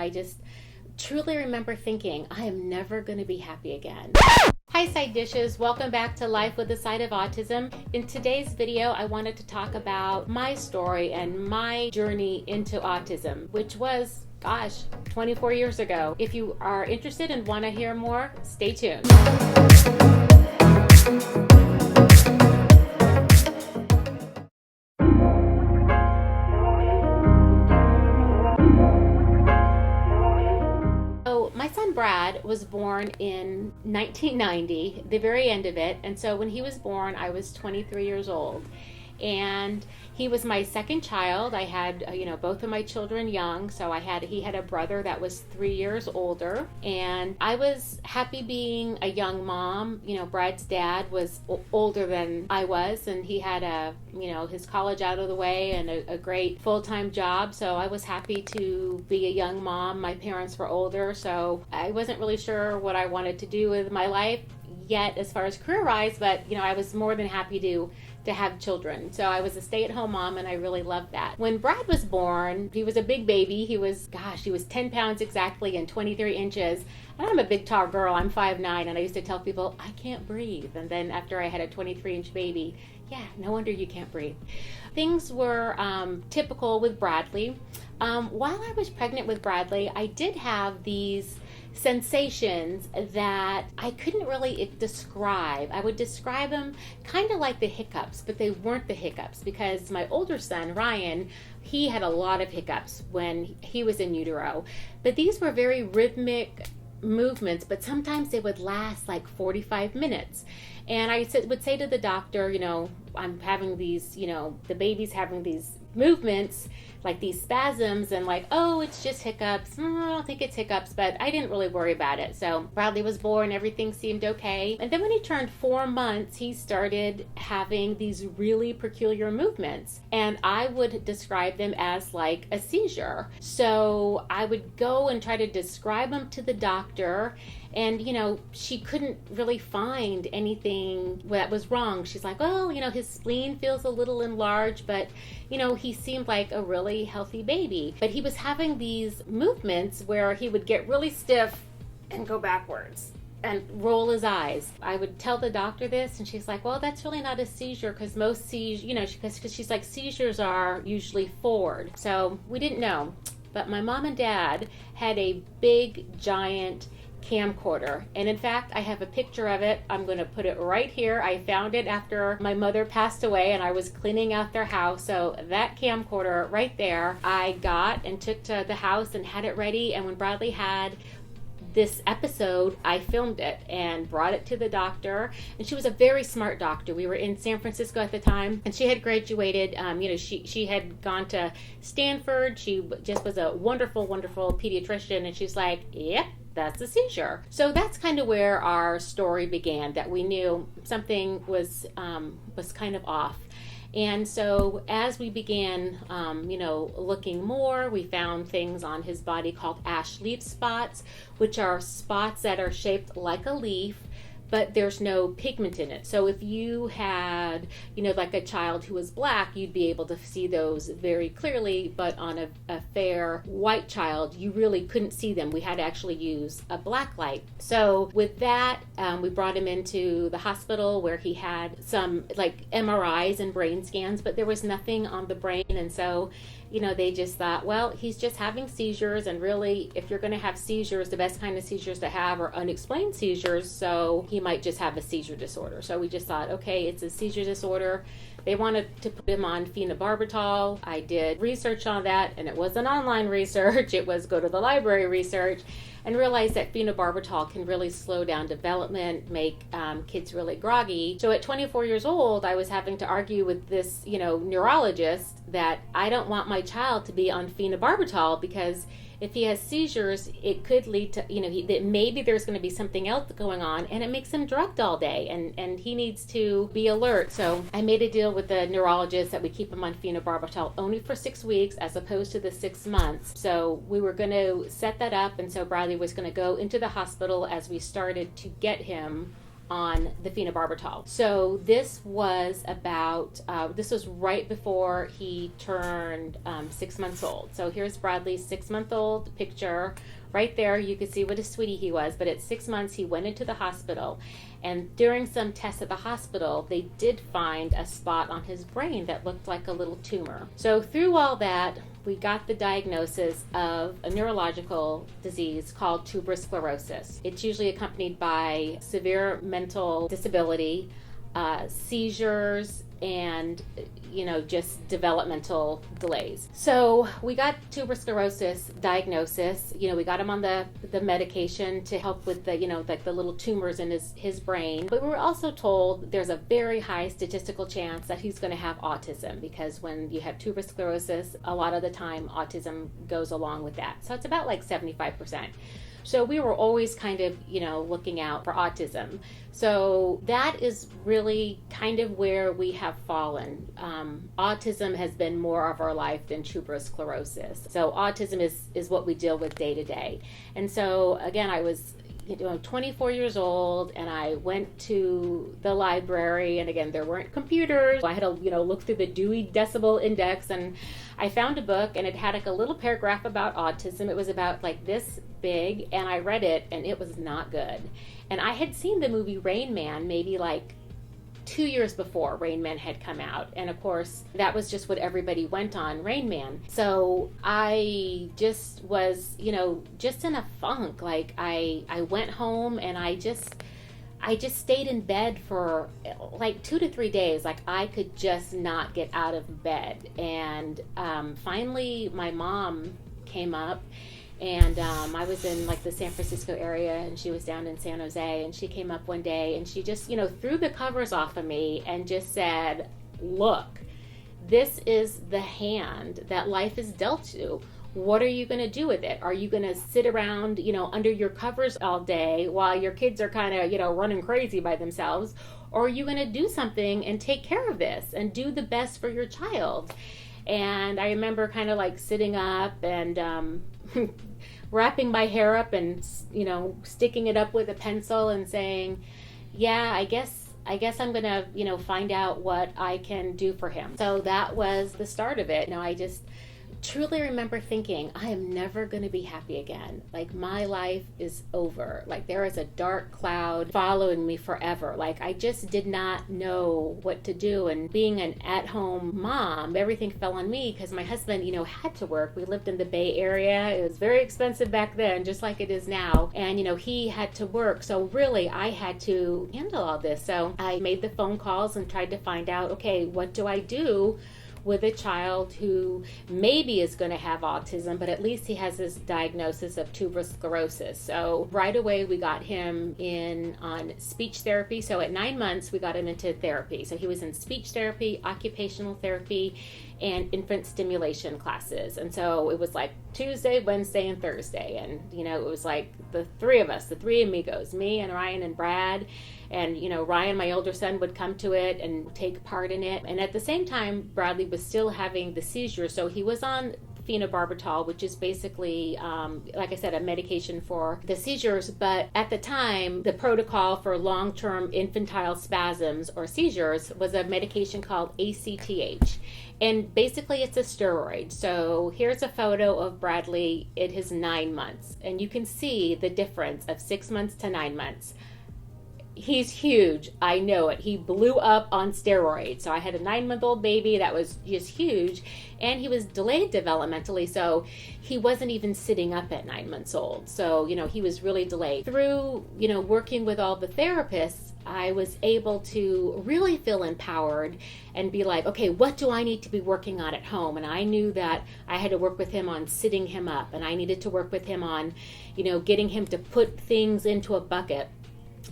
I just truly remember thinking, I am never going to be happy again. Hi side dishes, welcome back to Life with a Side of Autism. In today's video, I wanted to talk about my story and my journey into autism, which was, 24 years ago. If you are interested and want to hear more, stay tuned. My son Brad was born in 1990, the very end of it, and so when he was born, I was 23 years old. And he was my second child. I had, both of my children young, so he had a brother that was 3 years older, and I was happy being a young mom. Brad's dad was older than I was, and he had his college out of the way and a great full-time job, so I was happy to be a young mom. My parents were older, so I wasn't really sure what I wanted to do with my life yet as far as career-wise, but I was more than happy to have children. So I was a stay-at-home mom, and I really loved that. When Brad was born, he was a big baby. He was 10 pounds exactly and 23 inches. And I'm a big, tall girl. I'm 5'9", and I used to tell people, I can't breathe. And then after I had a 23-inch baby, no wonder you can't breathe. Things were typical with Bradley. While I was pregnant with Bradley, I did have these sensations that I couldn't really describe. I would describe them kind of like the hiccups, but they weren't the hiccups, because my older son, Ryan, he had a lot of hiccups when he was in utero. But these were very rhythmic movements, but sometimes they would last like 45 minutes. And I would say to the doctor, I'm having these, the baby's having these movements, like these spasms, and it's just hiccups. I don't think it's hiccups, but I didn't really worry about it. So Bradley was born, everything seemed okay. And then when he turned 4 months, he started having these really peculiar movements. And I would describe them as like a seizure. So I would go and try to describe them to the doctor. And, she couldn't really find anything that was wrong. She's like, well, his spleen feels a little enlarged, but, he seemed like a really healthy baby. But he was having these movements where he would get really stiff and go backwards and roll his eyes. I would tell the doctor this, and she's like, well, that's really not a seizure, because most seizures, because she's like, seizures are usually forward. So we didn't know. But my mom and dad had a big, giant camcorder, and in fact I have a picture of it. I'm going to put it right here. I found it after my mother passed away and I was cleaning out their house. So that camcorder right there I got and took to the house and had it ready, and when Bradley had this episode, I filmed it and brought it to the doctor. And she was a very smart doctor. We were in San Francisco at the time, and she had graduated. She had gone to Stanford. She just was a wonderful, wonderful pediatrician. And she's like, yep, that's a seizure. So that's kind of where our story began, that we knew something was kind of off. And so as we began, looking more, we found things on his body called ash leaf spots, which are spots that are shaped like a leaf, but there's no pigment in it. So if you had, like a child who was black, you'd be able to see those very clearly, but on a fair white child, you really couldn't see them. We had to actually use a black light. So with that, we brought him into the hospital where he had some MRIs and brain scans, but there was nothing on the brain. And so they just thought, well, he's just having seizures, and really, if you're going to have seizures, the best kind of seizures to have are unexplained seizures, so he might just have a seizure disorder. So we just thought, okay, it's a seizure disorder. They wanted to put him on phenobarbital. I did research on that, and it wasn't online research. It was go to the library research, and realized that phenobarbital can really slow down development, make kids really groggy. So at 24 years old, I was having to argue with this, neurologist that I don't want my child to be on phenobarbital, because if he has seizures, it could lead to, that maybe there's going to be something else going on, and it makes him drugged all day, and he needs to be alert. So I made a deal with the neurologist that we keep him on phenobarbital only for 6 weeks as opposed to the 6 months. So we were going to set that up, and so Bradley was going to go into the hospital as we started to get him on the phenobarbital. So this was this was right before he turned 6 months old. So here's Bradley's 6-month-old picture. Right there, you can see what a sweetie he was. But at 6 months, he went into the hospital. And during some tests at the hospital, they did find a spot on his brain that looked like a little tumor. So through all that, we got the diagnosis of a neurological disease called tuberous sclerosis. It's usually accompanied by severe mental disability, seizures, and just developmental delays. So we got tuberous sclerosis diagnosis. We got him on the medication to help with the like the little tumors in his brain. But we were also told there's a very high statistical chance that he's going to have autism, because when you have tuberous sclerosis, a lot of the time autism goes along with that. So it's about like 75%. So we were always kind of, looking out for autism. So that is really kind of where we have fallen. Autism has been more of our life than tuberous sclerosis. So autism is what we deal with day to day. And so, again, I was 24 years old, and I went to the library, and again, there weren't computers. I had to, look through the Dewey Decibel Index, and I found a book, and it had like a little paragraph about autism. It was about like this big, and I read it, and it was not good. And I had seen the movie Rain Man maybe like 2 years before Rain Man had come out. And of course, that was just what everybody went on, Rain Man. So I just was, just in a funk. Like I went home, and I just stayed in bed for like 2 to 3 days. Like I could just not get out of bed. And finally my mom came up, and I was in like the San Francisco area, and she was down in San Jose, and she came up one day, and she just, threw the covers off of me and just said, "Look, this is the hand that life is dealt you. What are you going to do with it? Are you going to sit around, under your covers all day while your kids are kind of, running crazy by themselves? Or are you going to do something and take care of this and do the best for your child?" And I remember kind of like sitting up and wrapping my hair up and, sticking it up with a pencil and saying, "Yeah, I guess I'm going to, find out what I can do for him." So that was the start of it. I just truly remember thinking, I am never going to be happy again. Like my life is over. Like there is a dark cloud following me forever. Like I just did not know what to do. And being an at-home mom, everything fell on me because my husband, had to work. We lived in the Bay Area. It was very expensive back then, just like it is now. And, he had to work. So really I had to handle all this. So I made the phone calls and tried to find out, okay, what do I do with a child who maybe is going to have autism, but at least he has this diagnosis of tuberous sclerosis. So right away we got him in on speech therapy. So at 9 months we got him into therapy. So he was in speech therapy, occupational therapy, and infant stimulation classes. And so it was like Tuesday, Wednesday, and Thursday. And, it was like the three of us, the three amigos, me and Ryan and Brad. And, Ryan, my older son, would come to it and take part in it. And at the same time, Bradley was still having the seizures. So he was on phenobarbital, which is basically, like I said, a medication for the seizures. But at the time, the protocol for long-term infantile spasms or seizures was a medication called ACTH. And basically it's a steroid. So here's a photo of Bradley at his 9 months. And you can see the difference of 6 months to 9 months. He's huge. I know it. He blew up on steroids. So I had a 9-month-old baby that was just huge, and he was delayed developmentally. So he wasn't even sitting up at 9 months old. So, he was really delayed. Through, working with all the therapists, I was able to really feel empowered and be like, okay, what do I need to be working on at home? And I knew that I had to work with him on sitting him up, and I needed to work with him on, getting him to put things into a bucket.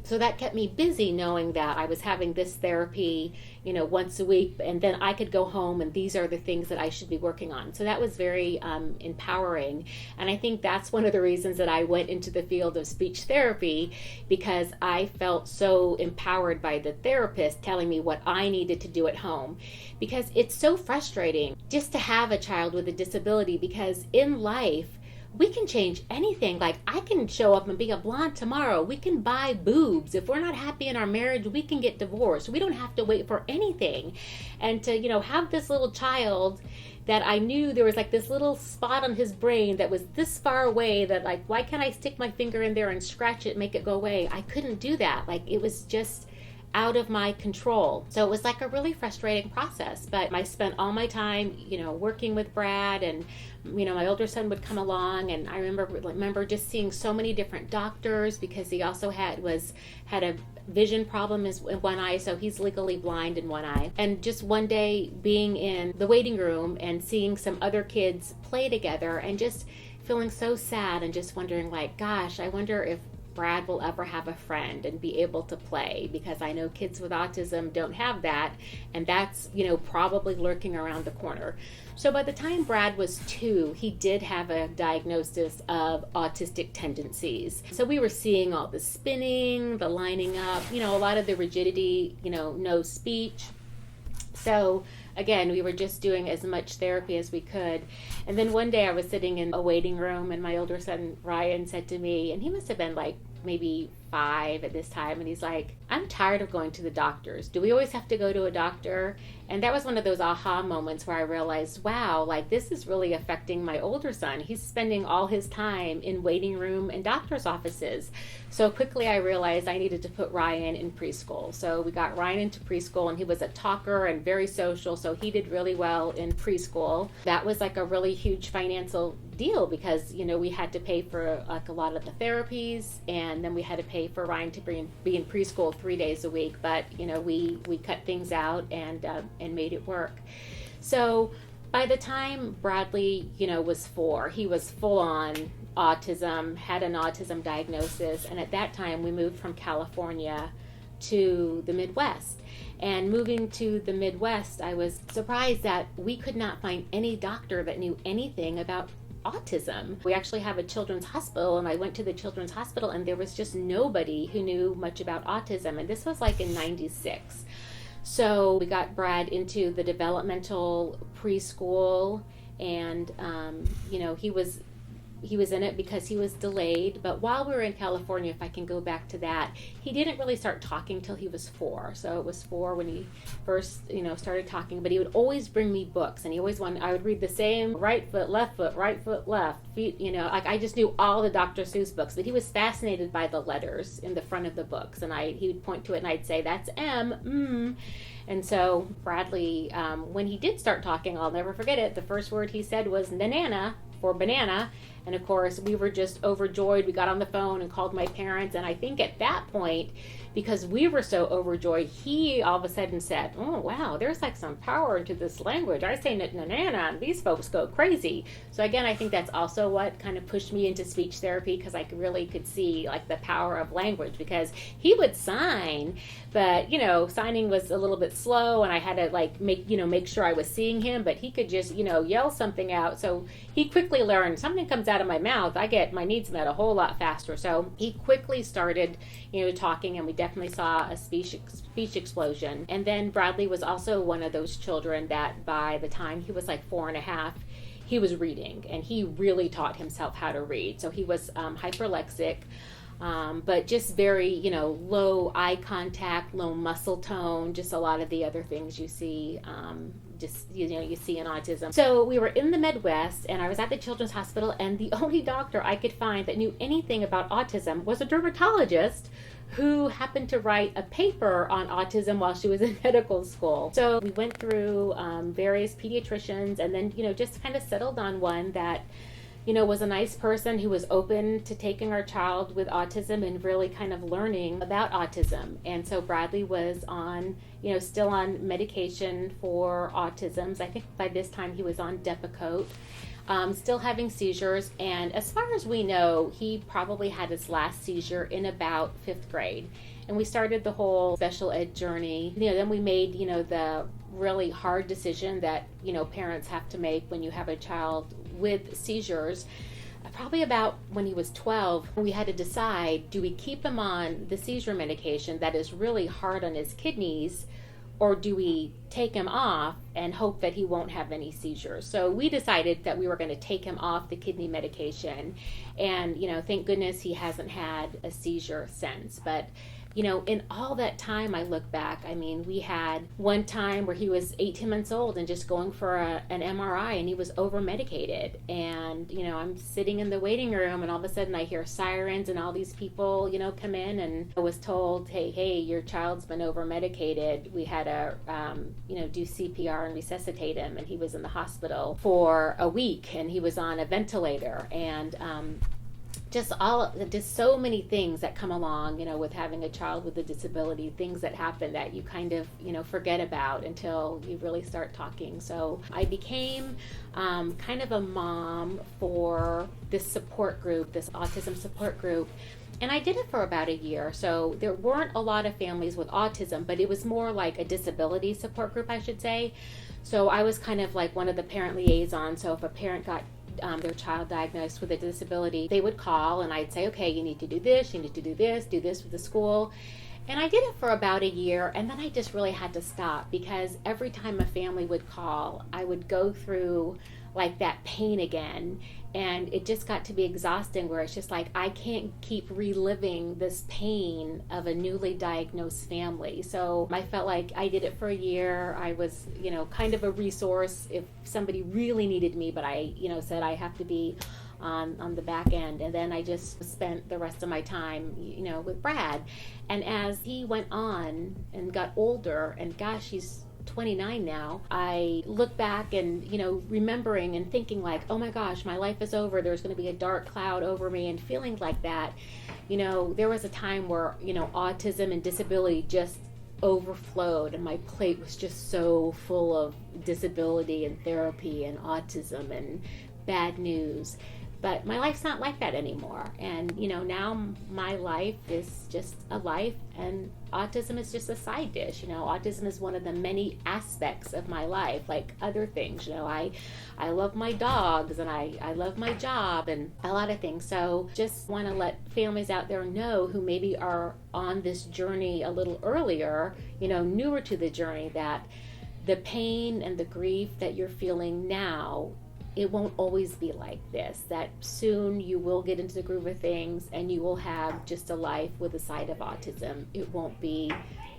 So that kept me busy, knowing that I was having this therapy, once a week, and then I could go home and these are the things that I should be working on. So that was very empowering. And I think that's one of the reasons that I went into the field of speech therapy, because I felt so empowered by the therapist telling me what I needed to do at home. Because it's so frustrating just to have a child with a disability, because in life, we can change anything. Like, I can show up and be a blonde tomorrow. We can buy boobs. If we're not happy in our marriage, we can get divorced. We don't have to wait for anything. And to, have this little child that I knew there was like this little spot on his brain that was this far away, that like, why can't I stick my finger in there and scratch it, make it go away? I couldn't do that. Like, it was just out of my control. So it was like a really frustrating process, but I spent all my time, working with Brad, and, my older son would come along, and I remember just seeing so many different doctors, because he also had a vision problem in one eye, so he's legally blind in one eye. And just one day being in the waiting room and seeing some other kids play together, and just feeling so sad, and just wondering, like, gosh, I wonder if Brad will ever have a friend and be able to play, because I know kids with autism don't have that, and that's, probably lurking around the corner. So by the time Brad was 2, he did have a diagnosis of autistic tendencies. So we were seeing all the spinning, the lining up, a lot of the rigidity, no speech. So again, we were just doing as much therapy as we could. And then one day I was sitting in a waiting room, and my older son, Ryan, said to me, and he must have been like maybe 5 at this time, and he's like, I'm tired of going to the doctors. Do we always have to go to a doctor? And that was one of those aha moments where I realized, wow, like, this is really affecting my older son. He's spending all his time in waiting room and doctor's offices. So quickly I realized I needed to put Ryan in preschool. So we got Ryan into preschool, and he was a talker and very social, so he did really well in preschool. That was like a really huge financial deal, because we had to pay for like a lot of the therapies, and then we had to pay for Ryan to be in preschool 3 days a week. But we cut things out and made it work. So by the time Bradley was 4, he was full on autism, had an autism diagnosis, and at that time we moved from California to the Midwest. And moving to the Midwest, I was surprised that we could not find any doctor that knew anything about autism. We actually have a children's hospital, and I went to the children's hospital, and there was just nobody who knew much about autism. And this was like in '96. So we got Brad into the developmental preschool, and he was in it because he was delayed. But while we were in California, if I can go back to that, he didn't really start talking till he was 4. So it was 4 when he first, started talking. But he would always bring me books, and he always wanted, I would read the same right foot, left, feet, like I just knew all the Dr. Seuss books. But he was fascinated by the letters in the front of the books, and he would point to it, and I'd say, that's M, And so Bradley, when he did start talking, I'll never forget it, the first word he said was "nanana" for banana. And of course, we were just overjoyed. We got on the phone and called my parents. And I think at that point, because we were so overjoyed, he all of a sudden said, oh, wow, there's like some power into this language. I say "nanana," and these folks go crazy. So again, I think that's also what kind of pushed me into speech therapy, because I really could see like the power of language, because he would sign, but signing was a little bit slow, and I had to like make sure I was seeing him, but he could just, yell something out. So he quickly learned, something comes out of my mouth, I get my needs met a whole lot faster. So he quickly started, talking, and we definitely saw a speech explosion. And then Bradley was also one of those children that by the time he was like 4.5, he was reading, and he really taught himself how to read. So he was hyperlexic, but just very, low eye contact, low muscle tone, just a lot of the other things you see, you see in autism. So we were in the Midwest, and I was at the children's hospital, and the only doctor I could find that knew anything about autism was a dermatologist who happened to write a paper on autism while she was in medical school. So we went through various pediatricians, and then, just kind of settled on one that, was a nice person who was open to taking our child with autism and really kind of learning about autism. And so Bradley was on, still on medication for autism. I think by this time he was on Depakote. Still having seizures, and as far as we know, he probably had his last seizure in about 5th grade. And we started the whole special ed journey. Then we made, the really hard decision that, parents have to make when you have a child with seizures. Probably about when he was 12, we had to decide, do we keep him on the seizure medication that is really hard on his kidneys, or do we take him off and hope that he won't have any seizures? So we decided that we were going to take him off the kidney medication. And, thank goodness he hasn't had a seizure since. But, in all that time, I look back, we had one time where he was 18 months old and just going for an MRI, and he was over medicated. And, I'm sitting in the waiting room, and all of a sudden I hear sirens and all these people, come in, and I was told, hey, your child's been over medicated. We had to, do CPR and resuscitate him, and he was in the hospital for a week, and he was on a ventilator. And, just so many things that come along, with having a child with a disability, things that happen that you kind of, forget about until you really start talking. So I became kind of a mom for this support group, this autism support group. And I did it for about a year. So there weren't a lot of families with autism, but it was more like a disability support group, I should say. So I was kind of like one of the parent liaisons. So if a parent got their child diagnosed with a disability, they would call, and I'd say, okay, you need to do this, you need to do this with the school. And I did it for about a year, and then I just really had to stop, because every time a family would call, I would go through like that pain again, and it just got to be exhausting, where it's just like I can't keep reliving this pain of a newly diagnosed family. So I felt like I did it for a year. I was, kind of a resource if somebody really needed me, but I, said I have to be on the back end. And then I just spent the rest of my time, with Brad. And as he went on and got older, and gosh, he's 29 now, I look back and, remembering and thinking like, oh my gosh, my life is over. There's going to be a dark cloud over me, and feeling like that. There was a time where, autism and disability just overflowed, and my plate was just so full of disability and therapy and autism and bad news. But my life's not like that anymore. And, now my life is just a life, and autism is just a side dish. Autism is one of the many aspects of my life, like other things. I love my dogs, and I love my job, and a lot of things. So just want to let families out there know who maybe are on this journey a little earlier, newer to the journey, that the pain and the grief that you're feeling now, it won't always be like this, that soon you will get into the groove of things, and you will have just a life with a side of autism. It won't be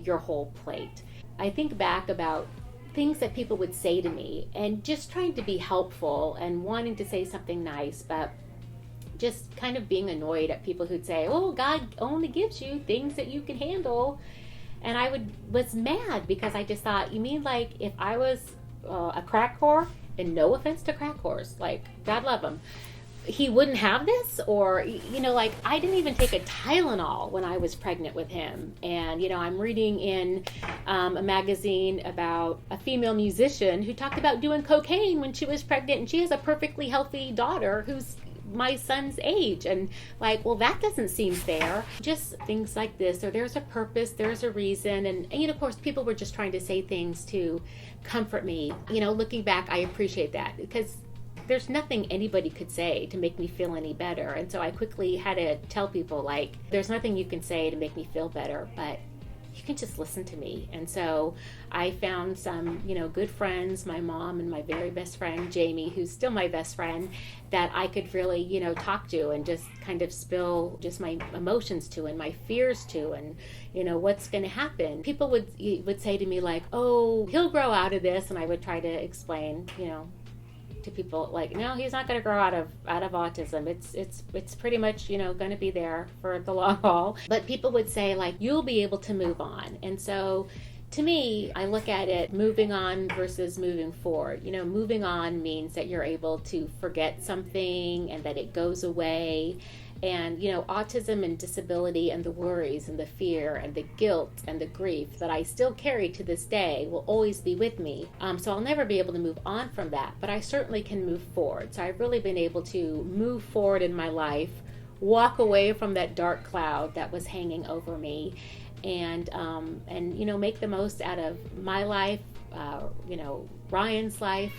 your whole plate. I think back about things that people would say to me, and just trying to be helpful and wanting to say something nice, but just kind of being annoyed at people who'd say, oh, God only gives you things that you can handle. And I was mad, because I just thought, you mean like if I was a crack whore, and no offense to crack whores, like God love them, he wouldn't have this? Or, like I didn't even take a Tylenol when I was pregnant with him. And, I'm reading in a magazine about a female musician who talked about doing cocaine when she was pregnant, and she has a perfectly healthy daughter who's my son's age. And like, well, that doesn't seem fair. Just things like this, or there's a purpose, there's a reason. And of course, people were just trying to say things to comfort me. Looking back, I appreciate that, because there's nothing anybody could say to make me feel any better. And so I quickly had to tell people, like, there's nothing you can say to make me feel better, but you can just listen to me. And so I found some, good friends, my mom and my very best friend, Jamie, who's still my best friend, that I could really, talk to and just kind of spill just my emotions to, and my fears to, and, what's going to happen. People would say to me like, oh, he'll grow out of this. And I would try to explain, to people like, no, he's not going to grow out of autism. It's pretty much, going to be there for the long haul. But people would say like, you'll be able to move on. And so to me, I look at it moving on versus moving forward. Moving on means that you're able to forget something and that it goes away. And, autism and disability and the worries and the fear and the guilt and the grief that I still carry to this day will always be with me. So I'll never be able to move on from that, but I certainly can move forward. So I've really been able to move forward in my life, walk away from that dark cloud that was hanging over me, and make the most out of my life, Ryan's life,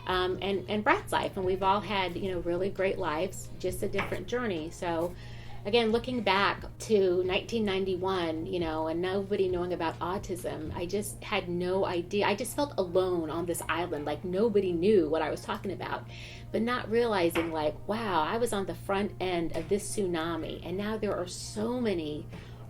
and Brad's life. And we've all had, really great lives, just a different journey. So again, looking back to 1991, and nobody knowing about autism, I just had no idea. I just felt alone on this island, like nobody knew what I was talking about, but not realizing, like, wow, I was on the front end of this tsunami, and now there are so many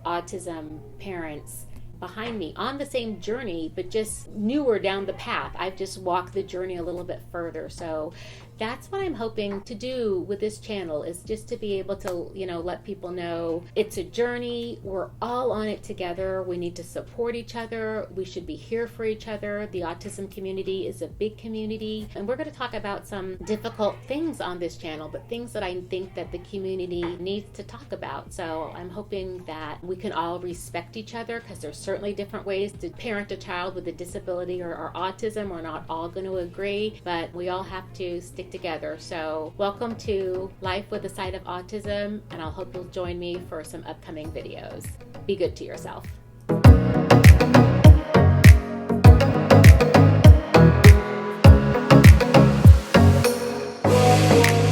autism parents behind me on the same journey, but just newer down the path. I've just walked the journey a little bit further. So that's what I'm hoping to do with this channel, is just to be able to, let people know it's a journey. We're all on it together. We need to support each other. We should be here for each other. The autism community is a big community, and we're going to talk about some difficult things on this channel, but things that I think that the community needs to talk about. So I'm hoping that we can all respect each other, because there's certainly different ways to parent a child with a disability or autism. We're not all going to agree, but we all have to stick together. So welcome to Life with a Side of Autism, and I'll hope you'll join me for some upcoming videos. Be good to yourself.